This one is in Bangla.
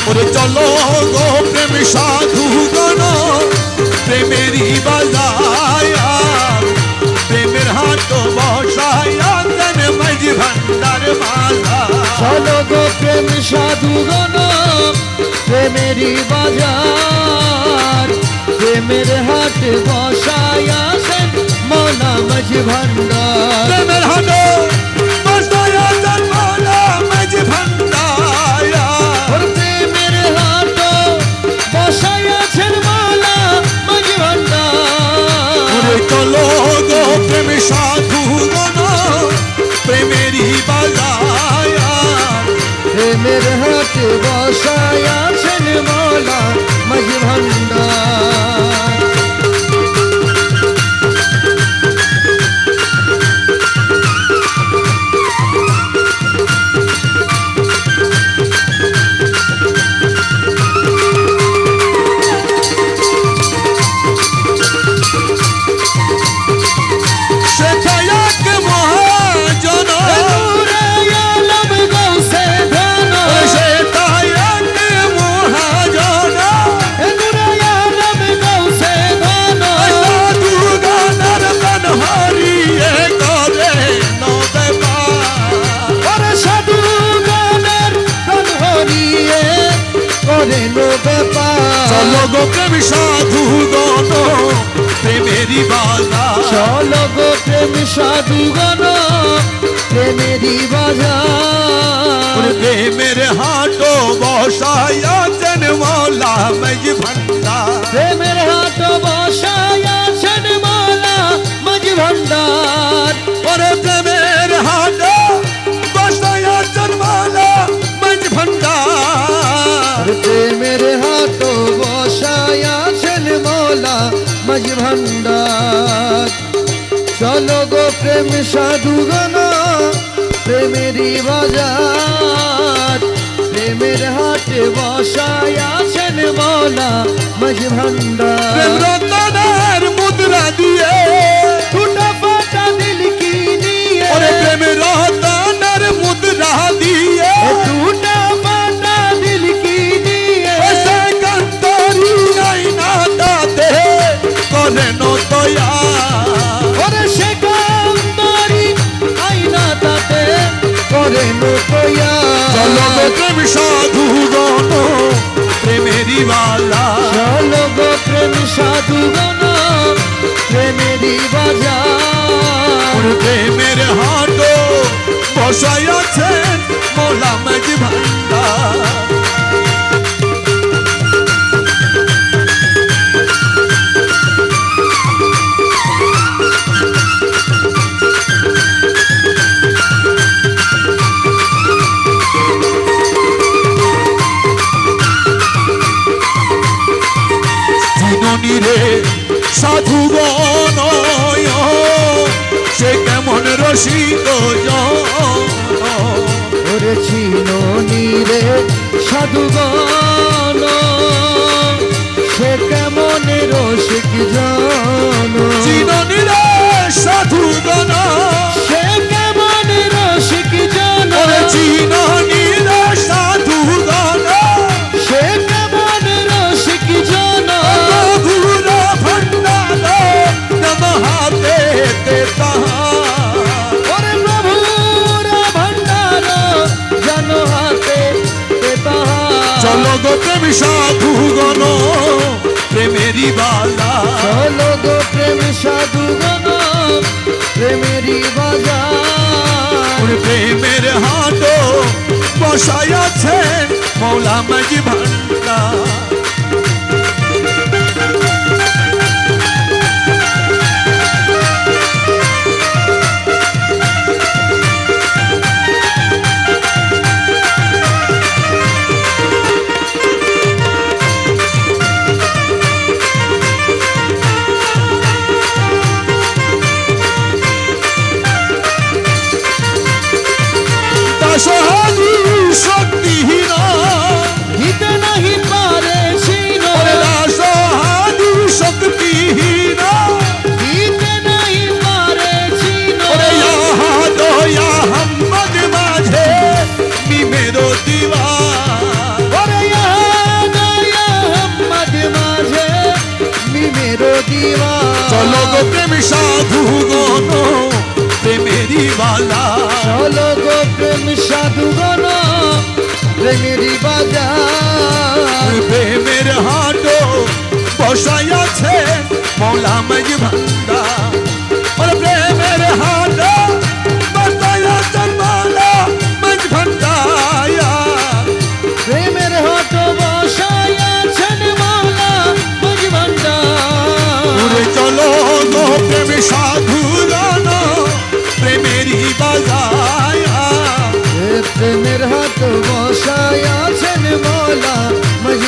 ওরে চলো গো প্রেম সাধু গণ প্রেমেরই বাজায়া প্রেমের হাট বসায়া দেন মাঝি ভান্ডার মালা চলো গো প্রেম সাধু গণ প্রেমেরই বাজার প্রেমের হাট বসায়াছেন মৌলা মাঝি ভান্ডার প্রেমের হাট বসায়া দেন মৌলা মাঝি ভান্ডার প্রেমের হাট বসায়াছেন মৌলা মাঝি ভান্ডার চলো গো প্রেম সাধু গণ প্রেমেরই বাজায়া প্রেমের হাট বসায়াছেন মৌলা মাঝি ভান্ডার চলো গো প্রেম সাধু গণ প্রেমেরই বাজার চলো গো প্রেম সাধু গণ প্রেমেরই বাজার প্রেমের হাট বসায়াছেন মৌলা মাঝি ভান্ডার প্রেমের হাট বসায়াছেন মৌলা মাঝি ভান্ডার ওরে প্রেমের হাট বসায়াছেন মৌলা মাঝি ভান্ডার প্রেমের হাট বসায়াছেন মৌলা মাঝি ভান্ডার চলো গো প্রেম সাধু গণ প্রেমেরই বাজার প্রেমের হাট বসায়াছেন মৌলা মাঝি ভান্ডার প্রেম রতনের মুদ্রা দিয়ে টুটা ফাটা দিল কি নিয়ে ওরে প্রেম রতনের মুদ্রা দিয়ে টুটা ফাটা দিল কি নিয়ে সে কান্তরি আইনা তাতে করে নতয়া ওরে সে কান্তরি আইনা তাতে করে নতয়া চলো গো প্রেম সাধু গণ প্রেমেরই বালা চলো গো প্রেম সাধু গণ প্রেমেরই বাজার প্রেমের হাট বসায়াছেন মৌলা মাঝি ভান্ডার রে সাধু গণ সে কেমন রসিক ওরে চিননি রে সাধু গণ সে কেমন রসিক জন চিননি রে সাধু গণ সে কেমন রসিক জন চিননি রে সাধু গণ সে কেমন রসিক জন ওরে প্রভুর ভণ্ডার জন হাতে চলো গো প্রেম সাধু গণ প্রেমেরই বালা চলো গো প্রেম সাধু গণ প্রেমেরই বাজার প্রেমের হাট বসায়াছেন মৌলা মাঝি ভান্ডার হিতে নাহি পারে সাধুগণ প্রেমেরই বাজার প্রেমের হাটো বসাই আছে মৌলা মাঝ ভান্ডার ওরে প্রেমের হাটো বসাই আছে মৌলা মাঝ ভান্ডার প্রেমের হাট বসাই আছেন মাওলা মাঝ ভান্ডার উড়ে চলো গো প্রেম সাধুগণ প্রেমেরই বাজার প্রেমের হাট বসাই আছেন মাওলা মাঝ